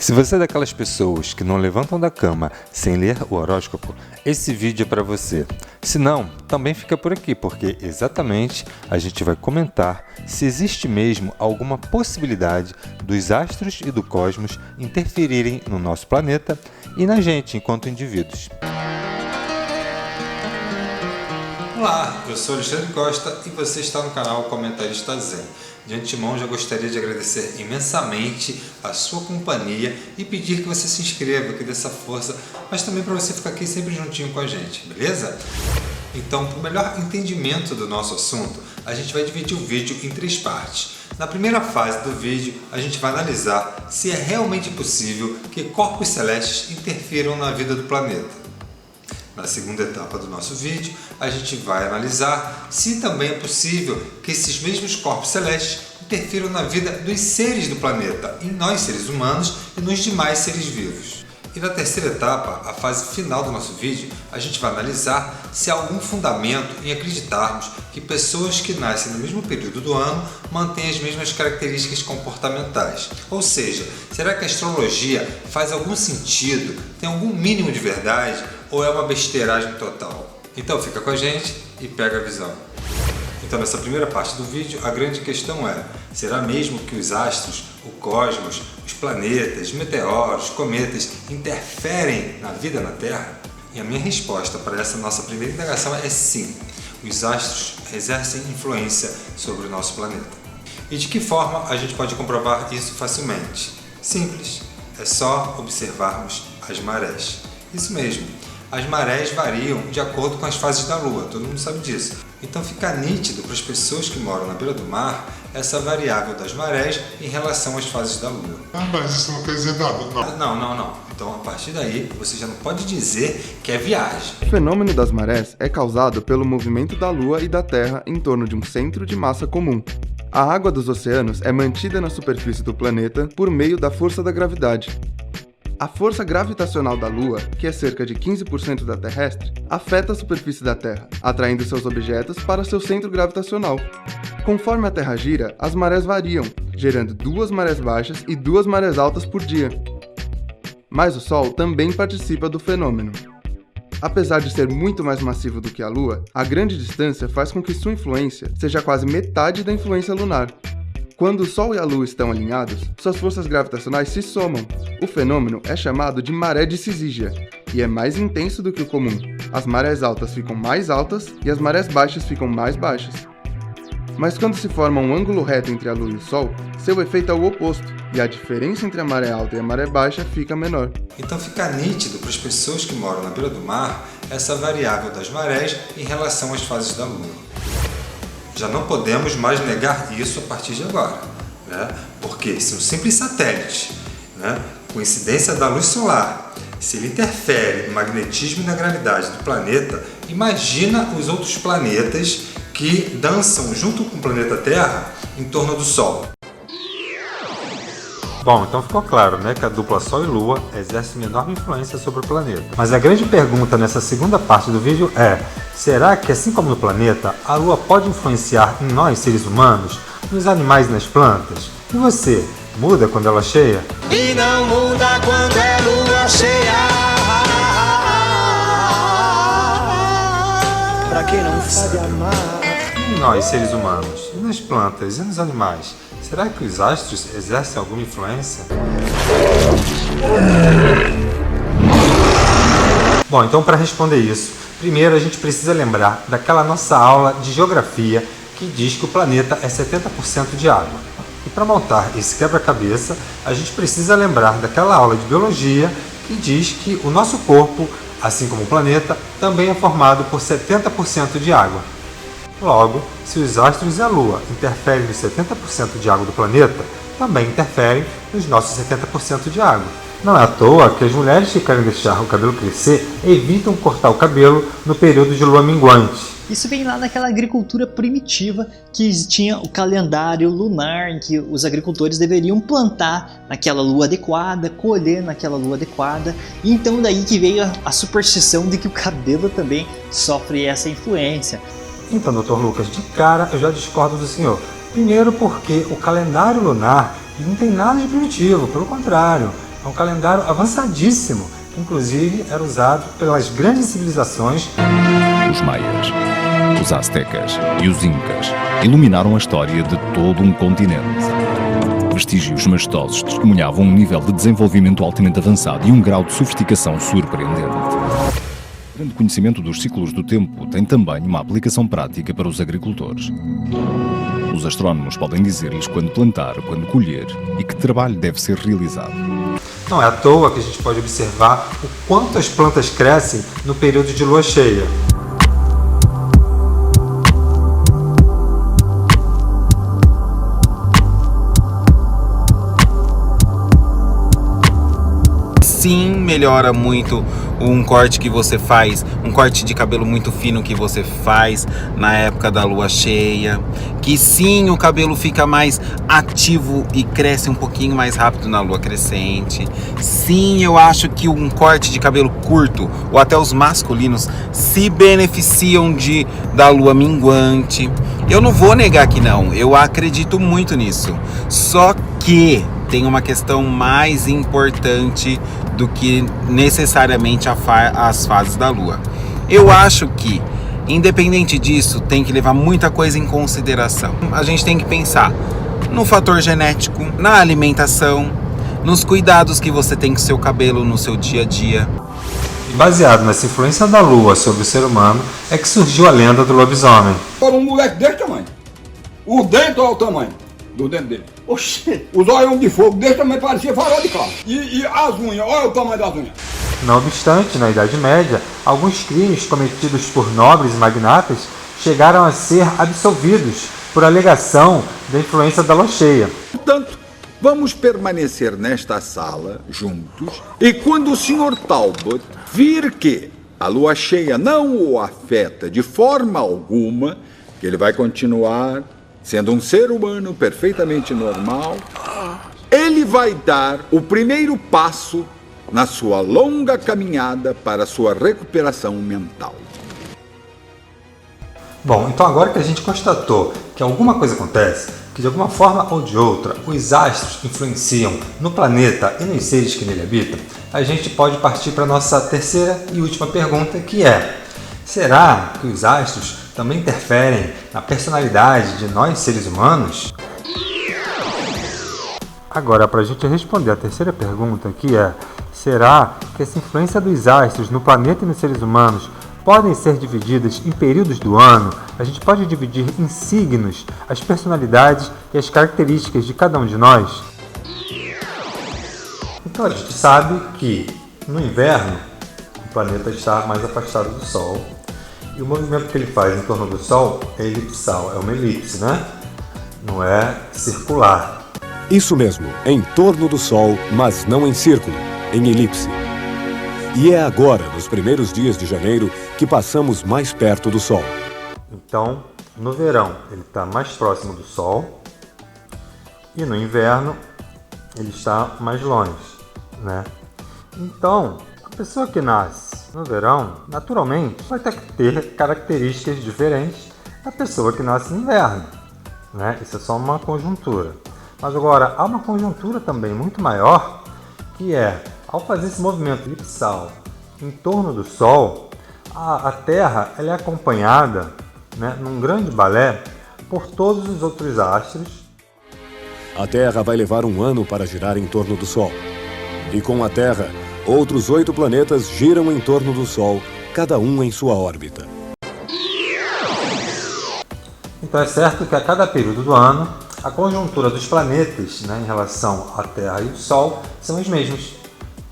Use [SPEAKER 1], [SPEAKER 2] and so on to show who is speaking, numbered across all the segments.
[SPEAKER 1] Se você é daquelas pessoas que não levantam da cama sem ler o horóscopo, esse vídeo é para você. Se não, também fica por aqui, porque exatamente a gente vai comentar se existe mesmo alguma possibilidade dos astros e do cosmos interferirem no nosso planeta e na gente enquanto indivíduos. Olá, eu sou Alexandre Costa e você está no canal Comentarista Zen. De antemão, já gostaria de agradecer imensamente a sua companhia e pedir que você se inscreva, que dê essa força, mas também para você ficar aqui sempre juntinho com a gente, beleza? Então, para o melhor entendimento do nosso assunto, a gente vai dividir o vídeo em 3 partes. Na primeira fase do vídeo, a gente vai analisar se é realmente possível que corpos celestes interfiram na vida do planeta. Na segunda etapa do nosso vídeo, a gente vai analisar se também é possível que esses mesmos corpos celestes interfiram na vida dos seres do planeta, em nós seres humanos e nos demais seres vivos. E na terceira etapa, a fase final do nosso vídeo, a gente vai analisar se há algum fundamento em acreditarmos que pessoas que nascem no mesmo período do ano mantêm as mesmas características comportamentais. Ou seja, será que a astrologia faz algum sentido, tem algum mínimo de verdade ou é uma besteiragem total? Então fica com a gente e pega a visão. Então nessa primeira parte do vídeo, a grande questão é: será mesmo que os astros, o cosmos, os planetas, meteoros, cometas interferem na vida na Terra? E a minha resposta para essa nossa primeira indagação é sim. Os astros exercem influência sobre o nosso planeta. E de que forma a gente pode comprovar isso facilmente? Simples, é só observarmos as marés. Isso mesmo, as marés variam de acordo com as fases da Lua, todo mundo sabe disso. Então fica nítido para as pessoas que moram na beira do mar essa variável das marés em relação às fases da Lua.
[SPEAKER 2] Mas isso não quer dizer nada, não.
[SPEAKER 1] Não. Então a partir daí você já não pode dizer que é viagem.
[SPEAKER 3] O fenômeno das marés é causado pelo movimento da Lua e da Terra em torno de um centro de massa comum. A água dos oceanos é mantida na superfície do planeta por meio da força da gravidade. A força gravitacional da Lua, que é cerca de 15% da terrestre, afeta a superfície da Terra, atraindo seus objetos para seu centro gravitacional. Conforme a Terra gira, as marés variam, gerando 2 marés baixas e 2 marés altas por dia. Mas o Sol também participa do fenômeno. Apesar de ser muito mais massivo do que a Lua, a grande distância faz com que sua influência seja quase metade da influência lunar. Quando o Sol e a Lua estão alinhados, suas forças gravitacionais se somam. O fenômeno é chamado de maré de Cisígia e é mais intenso do que o comum. As marés altas ficam mais altas e as marés baixas ficam mais baixas. Mas quando se forma um ângulo reto entre a Lua e o Sol, seu efeito é o oposto, e a diferença entre a maré alta e a maré baixa fica menor.
[SPEAKER 1] Então fica nítido para as pessoas que moram na beira do mar essa variável das marés em relação às fases da Lua. Já não podemos mais negar isso a partir de agora, né? Porque se um simples satélite, né, com incidência da luz solar, se ele interfere no magnetismo e na gravidade do planeta, imagina os outros planetas que dançam junto com o planeta Terra em torno do Sol. Bom, então ficou claro, né, que a dupla Sol e Lua exerce uma enorme influência sobre o planeta. Mas a grande pergunta nessa segunda parte do vídeo é: será que, assim como no planeta, a Lua pode influenciar em nós, seres humanos, nos animais e nas plantas? E você, muda quando ela é cheia?
[SPEAKER 4] E não muda quando é lua cheia. Pra quem não sabe amar.
[SPEAKER 1] E nós, seres humanos, e nas plantas e nos animais? Será que os astros exercem alguma influência? Bom, então para responder isso, primeiro a gente precisa lembrar daquela nossa aula de geografia que diz que o planeta é 70% de água. E para montar esse quebra-cabeça, a gente precisa lembrar daquela aula de biologia que diz que o nosso corpo, assim como o planeta, também é formado por 70% de água. Logo, se os astros e a Lua interferem nos 70% de água do planeta, também interferem nos nossos 70% de água. Não é à toa que as mulheres que querem deixar o cabelo crescer evitam cortar o cabelo no período de lua minguante.
[SPEAKER 5] Isso vem lá daquela agricultura primitiva que tinha o calendário lunar, em que os agricultores deveriam plantar naquela lua adequada, colher naquela lua adequada. E então daí que veio a superstição de que o cabelo também sofre essa influência.
[SPEAKER 1] Então, Dr. Lucas, de cara eu já discordo do senhor. Primeiro porque o calendário lunar não tem nada de primitivo, pelo contrário. É um calendário avançadíssimo, que inclusive era usado pelas grandes civilizações.
[SPEAKER 6] Os maias, os aztecas e os incas iluminaram a história de todo um continente. Vestígios majestosos testemunhavam um nível de desenvolvimento altamente avançado e um grau de sofisticação surpreendente. O grande conhecimento dos ciclos do tempo tem também uma aplicação prática para os agricultores. Os astrónomos podem dizer-lhes quando plantar, quando colher e que trabalho deve ser realizado.
[SPEAKER 1] Não é à toa que a gente pode observar o quanto as plantas crescem no período de lua cheia.
[SPEAKER 7] Sim, melhora muito um corte que você faz, um corte de cabelo muito fino que você faz na época da lua cheia. Que sim, o cabelo fica mais ativo e cresce um pouquinho mais rápido na lua crescente. Sim, eu acho que um corte de cabelo curto, ou até os masculinos, se beneficiam da lua minguante. Eu não vou negar que não, eu acredito muito nisso. Só que tem uma questão mais importante do que necessariamente as fases da Lua. Eu acho que, independente disso, tem que levar muita coisa em consideração. A gente tem que pensar no fator genético, na alimentação, nos cuidados que você tem com o seu cabelo no seu dia a dia.
[SPEAKER 1] E baseado nessa influência da Lua sobre o ser humano, é que surgiu a lenda do lobisomem.
[SPEAKER 8] Era um moleque desse tamanho. O dente olha o tamanho do dente dele. Oxê. Os olhos de fogo desse também parecia farol de carro. E as unhas, olha o tamanho das unhas.
[SPEAKER 1] Não obstante, na Idade Média, alguns crimes cometidos por nobres e magnatas chegaram a ser absolvidos por alegação da influência da lua cheia.
[SPEAKER 9] Portanto, vamos permanecer nesta sala juntos e quando o Sr. Talbot vir que a lua cheia não o afeta de forma alguma, que ele vai continuar sendo um ser humano perfeitamente normal, ele vai dar o primeiro passo na sua longa caminhada para a sua recuperação mental.
[SPEAKER 1] Bom, então agora que a gente constatou que alguma coisa acontece, que de alguma forma ou de outra os astros influenciam no planeta e nos seres que nele habitam, a gente pode partir para a nossa terceira e última pergunta, que é: será que os astros também interferem na personalidade de nós seres humanos? Agora, para a gente responder a terceira pergunta, que é: será que essa influência dos astros no planeta e nos seres humanos podem ser divididas em períodos do ano? A gente pode dividir em signos as personalidades e as características de cada um de nós? Então a gente sabe que no inverno o planeta está mais afastado do Sol e o movimento que ele faz em torno do Sol é elipsal, é uma elipse, né? Não é circular.
[SPEAKER 10] Isso mesmo, em torno do Sol, mas não em círculo, em elipse. E é agora, nos primeiros dias de janeiro, que passamos mais perto do Sol.
[SPEAKER 1] Então, no verão, ele está mais próximo do Sol e no inverno, ele está mais longe, né? Então, a pessoa que nasce no verão, naturalmente, vai ter que ter características diferentes da pessoa que nasce no inverno, né? Isso é só uma conjuntura. Mas agora, há uma conjuntura também muito maior, que é, ao fazer esse movimento elipsal em torno do Sol, a Terra ela é acompanhada, né, num grande balé por todos os outros astros.
[SPEAKER 10] A Terra vai levar um ano para girar em torno do Sol. E com a Terra, outros 8 planetas giram em torno do Sol, cada um em sua órbita.
[SPEAKER 1] Então é certo que a cada período do ano, a conjuntura dos planetas, né, em relação à Terra e o Sol são os mesmos,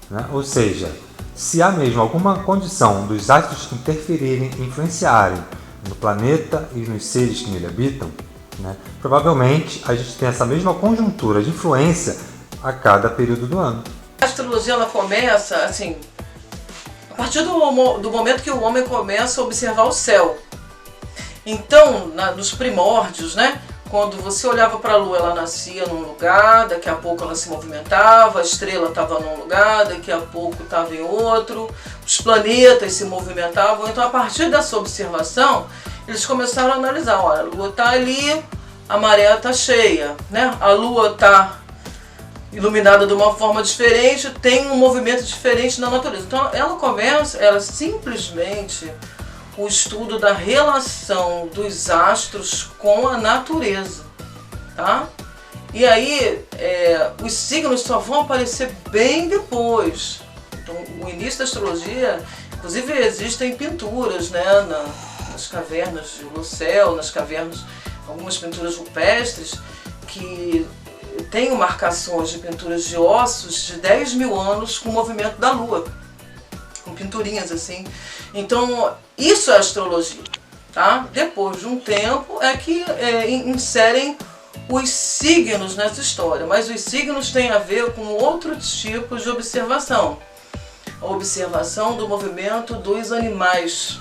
[SPEAKER 1] né? Ou seja, se há mesmo alguma condição dos astros interferirem, influenciarem no planeta e nos seres que nele habitam, né, provavelmente a gente tem essa mesma conjuntura de influência a cada período do ano.
[SPEAKER 11] A astrologia ela começa assim, a partir do momento que o homem começa a observar o céu. Então, nos primórdios, né? Quando você olhava para a lua, ela nascia num lugar, daqui a pouco ela se movimentava, a estrela estava num lugar, daqui a pouco estava em outro, os planetas se movimentavam. Então, a partir dessa observação, eles começaram a analisar: olha, a lua está ali, a maré está cheia, né? A lua está iluminada de uma forma diferente, tem um movimento diferente na natureza. Então ela simplesmente o estudo da relação dos astros com a natureza, tá? E aí os signos só vão aparecer bem depois. Então o início da astrologia, inclusive existem pinturas, né, nas cavernas de Lucel, nas cavernas, algumas pinturas rupestres que tenho marcações de pinturas de ossos de 10 mil anos com o movimento da Lua, com pinturinhas assim. Então, isso é astrologia, tá? Depois de um tempo é que inserem os signos nessa história, mas os signos têm a ver com outros tipos de observação. A observação do movimento dos animais.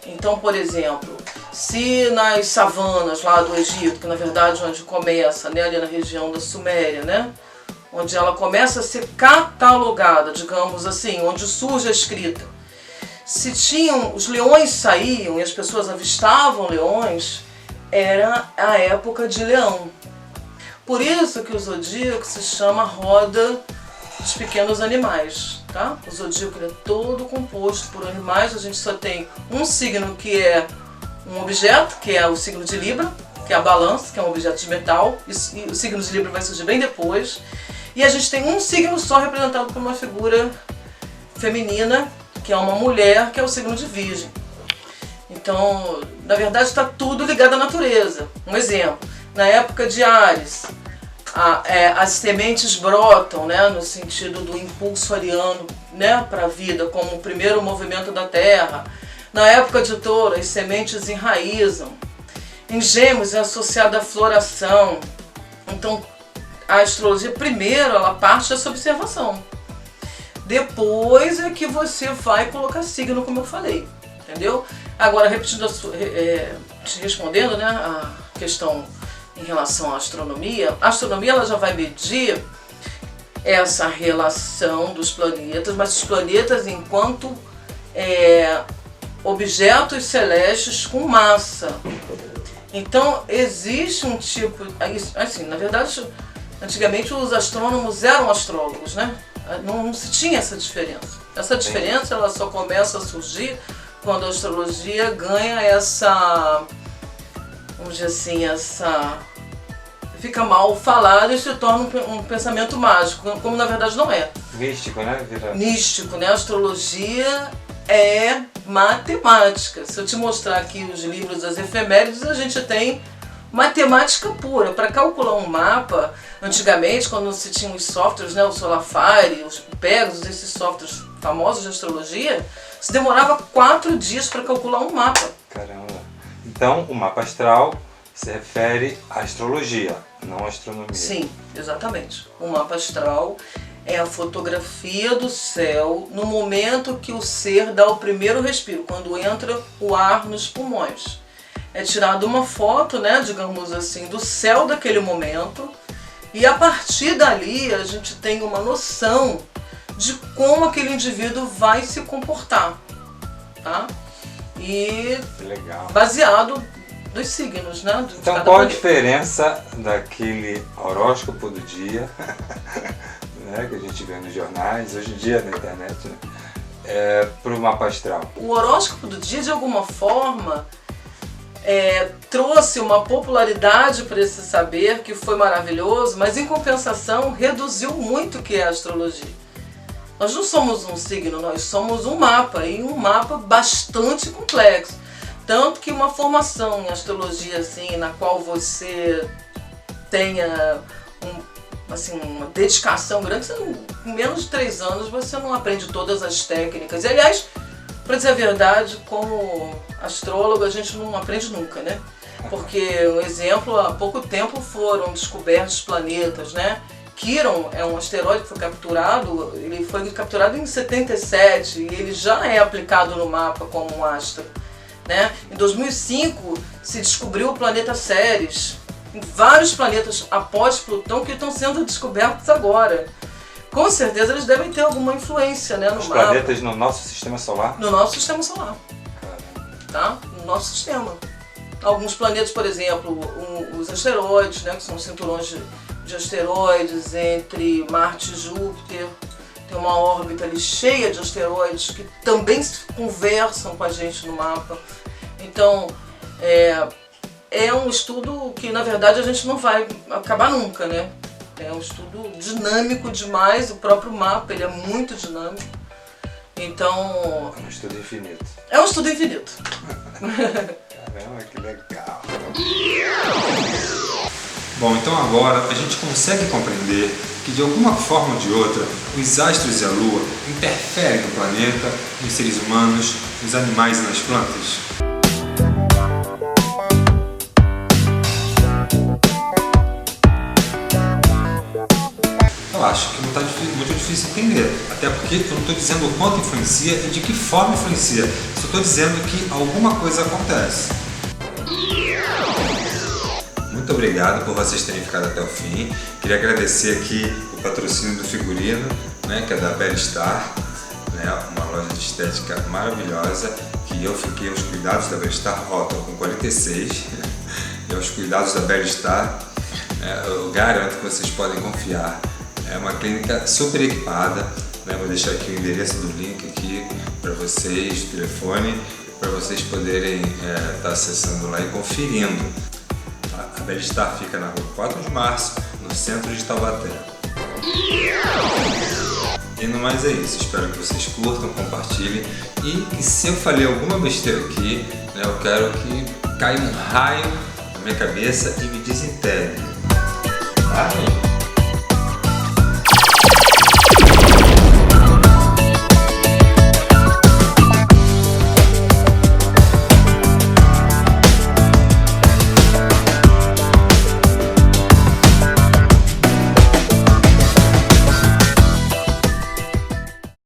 [SPEAKER 11] Então, por exemplo, se nas savanas lá do Egito, que na verdade onde começa, né, ali na região da Suméria, né, onde ela começa a ser catalogada, digamos assim, onde surge a escrita, se os leões saíam e as pessoas avistavam leões, era a época de leão. Por isso que o zodíaco se chama roda dos pequenos animais. Tá? O zodíaco é todo composto por animais. A gente só tem um signo que é um objeto, que é o signo de Libra, que é a balança, que é um objeto de metal, e o signo de Libra vai surgir bem depois. E a gente tem um signo só representado por uma figura feminina, que é uma mulher, que é o signo de Virgem. Então, na verdade, está tudo ligado à natureza. Um exemplo, na época de Áries, as sementes brotam, né, no sentido do impulso ariano, né, para a vida, como o primeiro movimento da Terra. Na época de Touro, as sementes enraizam. Em Gêmeos é associada à floração. Então, a astrologia, primeiro, ela parte dessa observação. Depois é que você vai colocar signo, como eu falei, entendeu? Agora, repetindo, te respondendo, né, a questão em relação à astronomia, a astronomia ela já vai medir essa relação dos planetas, mas os planetas enquanto objetos celestes com massa. Então existe um tipo, assim, na verdade, antigamente os astrônomos eram astrólogos, né? Não se tinha essa diferença. Essa diferença ela só começa a surgir quando a astrologia ganha essa, vamos dizer assim, fica mal falado e se torna um pensamento mágico, como na verdade não é.
[SPEAKER 1] Místico, né?
[SPEAKER 11] Místico, né? A astrologia é matemática. Se eu te mostrar aqui os livros das efemérides, a gente tem matemática pura. Para calcular um mapa, antigamente, quando se tinha os softwares, né, o Solafire, os Pegasus, esses softwares famosos de astrologia, se demorava 4 dias para calcular um mapa.
[SPEAKER 1] Caramba. Então, o mapa astral se refere à astrologia, não à astronomia.
[SPEAKER 11] Sim, exatamente. O mapa astral é a fotografia do céu no momento que o ser dá o primeiro respiro, quando entra o ar nos pulmões. É tirada uma foto, né, digamos assim, do céu daquele momento, e a partir dali a gente tem uma noção de como aquele indivíduo vai se comportar, tá? E
[SPEAKER 1] legal.
[SPEAKER 11] Baseado dos signos, né?
[SPEAKER 1] Então qual a diferença daquele horóscopo do dia, né, que a gente vê nos jornais, hoje em dia na internet, né, para o mapa astral?
[SPEAKER 11] O horóscopo do dia, de alguma forma, trouxe uma popularidade para esse saber que foi maravilhoso, mas em compensação reduziu muito o que é a astrologia. Nós não somos um signo, nós somos um mapa, e um mapa bastante complexo. Tanto que uma formação em astrologia, assim, na qual você tenha uma dedicação grande, em menos de 3 anos você não aprende todas as técnicas. E, aliás, para dizer a verdade, como astrólogo a gente não aprende nunca, né? Porque, um exemplo, há pouco tempo foram descobertos planetas, né? Quiron é um asteroide que foi capturado, ele foi capturado em 77 e ele já é aplicado no mapa como um astro, né? Em 2005 se descobriu o planeta Ceres, vários planetas após Plutão que estão sendo descobertos agora. Com certeza eles devem ter alguma influência, né, no
[SPEAKER 1] Os
[SPEAKER 11] mapa.
[SPEAKER 1] planetas no nosso sistema solar?
[SPEAKER 11] No nosso sistema solar. Tá? No nosso sistema. Alguns planetas, por exemplo, os asteroides, né, que são cinturões de asteroides entre Marte e Júpiter. Tem uma órbita ali cheia de asteroides que também conversam com a gente no mapa. Então, é um estudo que, na verdade, a gente não vai acabar nunca, né? É um estudo dinâmico demais, o próprio mapa ele é muito dinâmico. Então...
[SPEAKER 1] É um estudo infinito.
[SPEAKER 11] É um estudo infinito.
[SPEAKER 1] Caramba, que legal. Bom, então agora a gente consegue compreender que de alguma forma ou de outra os astros e a Lua interferem no planeta, nos seres humanos, nos animais e nas plantas? Eu acho que não está muito difícil entender, até porque eu não estou dizendo o quanto influencia e de que forma influencia, só estou dizendo que alguma coisa acontece. Muito obrigado por vocês terem ficado até o fim. Queria agradecer aqui o patrocínio do figurino, né, que é da Belistar, né, uma loja de estética maravilhosa, que eu fiquei aos cuidados da Belistar, estou com 46, e aos cuidados da Belistar, eu garanto que vocês podem confiar. É uma clínica super equipada, né? Vou deixar aqui o endereço do link aqui para vocês, o telefone, para vocês poderem estar acessando lá e conferindo. A Belistar fica na rua 4 de março, no centro de Taubaté. E no mais é isso, espero que vocês curtam, compartilhem e se eu falei alguma besteira aqui, né, eu quero que caia um raio na minha cabeça e me desintegre. Tá?